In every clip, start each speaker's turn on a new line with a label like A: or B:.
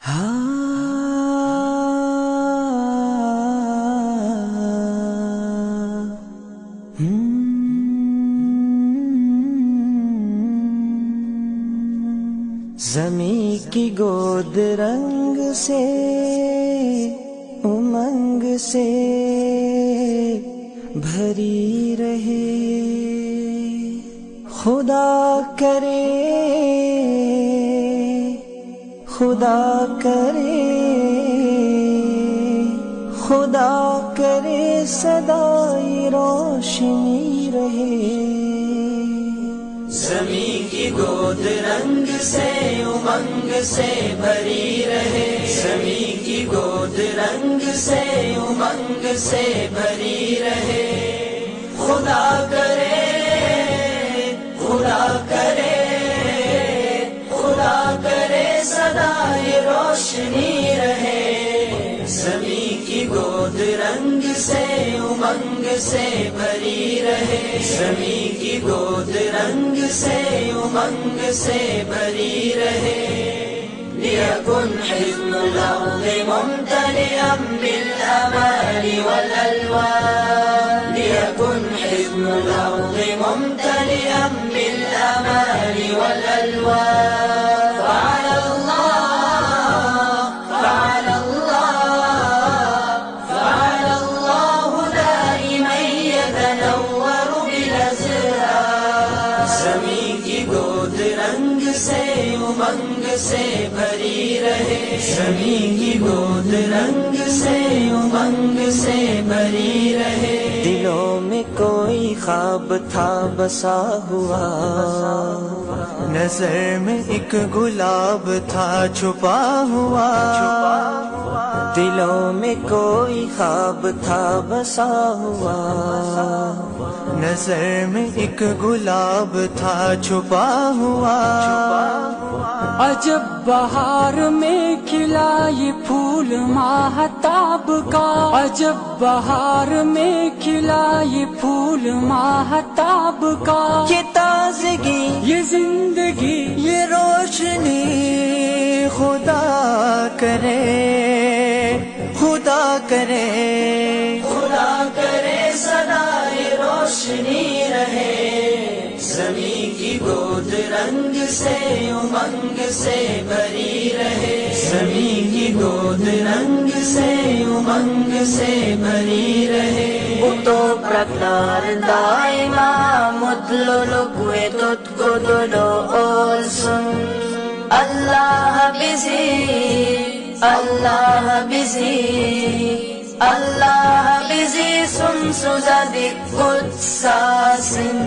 A: زمیں کی گود رنگ سے امنگ سے بھری رہے، خدا کرے خدا کرے خدا کرے سدائی روشنی رہے۔
B: زمیں کی گود رنگ سے امنگ سے بھری رہے، زمیں کی گود رنگ سے امنگ سے بھری رہے، خدا کرے خدا کرے خدا کرے سدائے روشنی رہے۔ زمیں کی گود رنگ سے امنگ سے بھری رہے، زمیں کی گود رنگ سے امنگ سے بھری رہے، لِيَكُنْ حِضْنُ الْأَرْضِ مُمْتَلِئًا بِالْآمَالِ وَالْأَلْوَانِ، لِيَكُنْ حِضْنُ الْأَرْضِ مُمْتَلِئًا بِالْآمَالِ وَالْأَلْوَانِ، فَعَلَى اللَّهُ دَائِمًا يَتَنَوَّرُ بِالْأَزْهَارِ۔ زمیں کی گود رنگ سے امنگ سے بھری رہے، زمیں کی گود رنگ سے امنگ سے بھری رہے،
A: دلوں میں کوئی خواب تھا بسا ہوا، نظر میں ایک گلاب تھا چھپا ہوا، دلوں میں کوئی خواب تھا بسا ہوا، نظر میں ایک گلاب تھا چھپا ہوا۔
C: عجب بہار میں کھلا یہ پھول ماہتاب کا، عجب بہار میں کھلا یہ پھول ماہتاب کا،
A: یہ تازگی
C: یہ زندگی
A: یہ روشنی خدا کرے خدا کرے
B: خدا کرے سدائے روشنی رہے۔ زمیں کی گود رنگ سے امنگ سے بھری رہے، زمیں کی گود رنگ سے امنگ سے بھری رہے،
D: Uto praknar daima mutlu kue tot kododo olsun, Allah bizi Allah bizi Allah bizi sumsuzadi kutsasin۔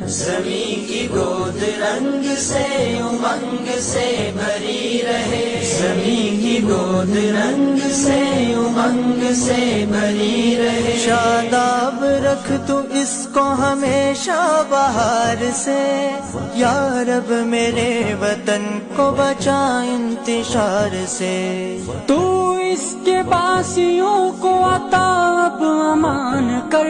B: زمیں کی گود رنگ سے امنگ سے بھری رہے، زمیں کی گود رنگ سے امنگ سے بھری رہے،
A: شاداب رکھ تو اس کو ہمیشہ بہار سے، یا رب میرے وطن کو بچا انتشار سے،
C: تو اس کے باسیوں کو عطا اب امان کر،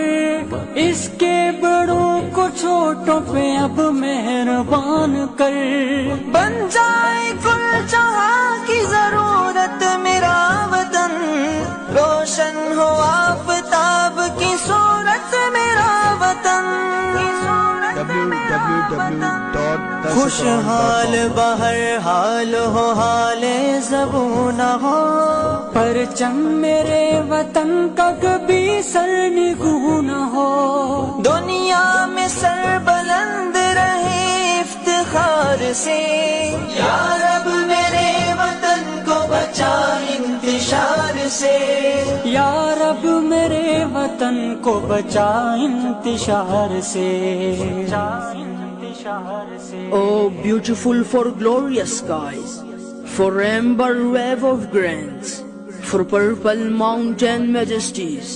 C: اس کے بڑوں کو چھوٹوں پہ اب مہربان کر،
A: بن جائے کل جہاں کی ضرورت میرا وطن، روشن ہو آفتاب کی صورت میرا وطن، خوشحال بہر حال ہو حال زبوں نہ ہو،
C: پرچم میرے وطن کا کبھی سر نگوں نہ ہو،
A: دنیا میں سر بلند رہے افتخار سے، یا رب میرے وطن کو بچا انتشار سے،
C: یا رب میرے وطن کو بچا انتشار سے۔
E: Oh, beautiful for glorious skies, for amber wave of grants, for purple mountain majesties,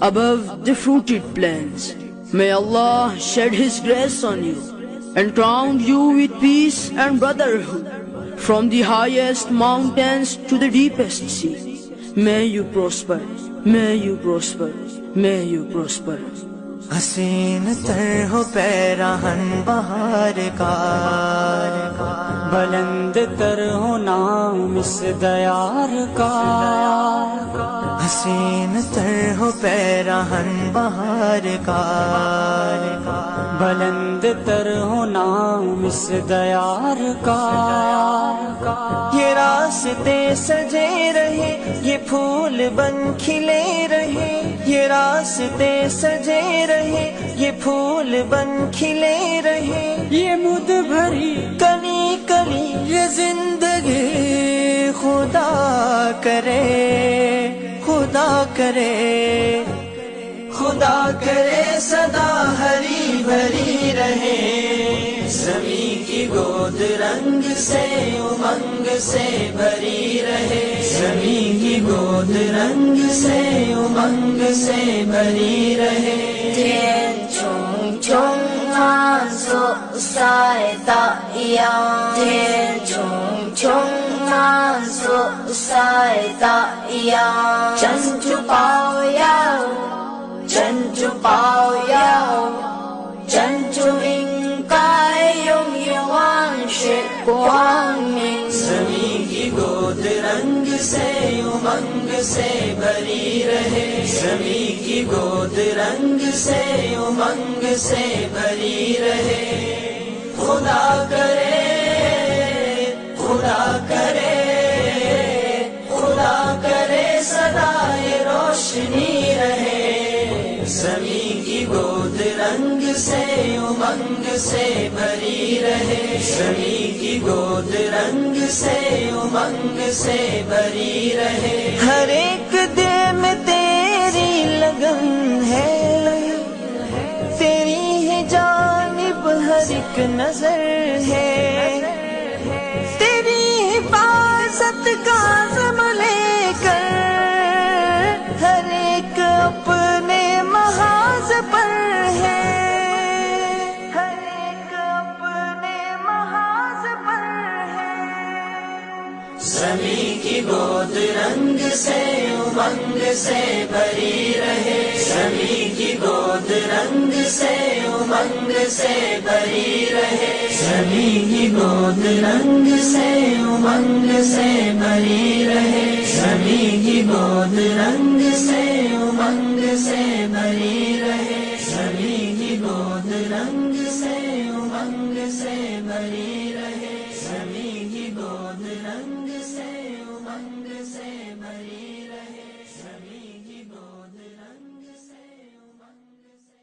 E: above the fruited plains, may Allah shed His grace on you and crown you with peace and brotherhood, from the highest mountains to the deepest sea. May you prosper, may you prosper, may you prosper.
A: حسین تر ہو پیراہن بہار کا،
C: بلند تر ہو نام اس دیار کا،
A: حسین تر ہو پیراہن بہار کا،
C: بلند تر ہو نام اس دیار کا۔
A: یہ راستے سجے رہے، یہ پھول بن کھلے رہے، یہ راستے سجے رہے، یہ پھول بن کھلے رہے،
C: یہ مد بھری
A: کلی کلی یہ زندگی خدا کرے، خدا کرے،
B: خدا کرے سدا ہری بھری رہے، زمین کی گود رنگ سے امنگ سے بھری رہے، زمین کی گود رنگ سے امنگ سے بھری رہے۔
D: 天穹穹啊，所在大洋，天穹穹啊，所在大洋，珍珠保佑，珍珠保佑，珍珠应该永远万世光明。
B: زمین کی گود رنگ سے امنگ سے بھری رہے، زمین کی گود رنگ سے امنگ سے بھری رہے، خدا کرے، خدا کرے، خدا کرے سدا یہ روشنی رہے، زمین کی گود رنگ سے امنگ سے بھری رہے، زمین کی گود رنگ سے امنگ سے بھری رہے۔
A: ہر ایک دل میں تیری لگن ہے، تیری ہے جانب ہر ایک نظر ہے، تیری حفاظت کا عزم لے کر ہر ایک اپنے محاذ پر ہے، ہر ایک اپنے محاذ پر ہے۔
B: زمین کی گود رنگ سے امنگ سے بھری رہے، زمین کی گود رنگ سے امنگ سے بھری رہے، زمین کی گود رنگ سے امنگ سے بھری رہے، زمین کی گود رنگ سے امنگ سے بھری رہے، زمین کی گود رنگ سے امنگ سے بھری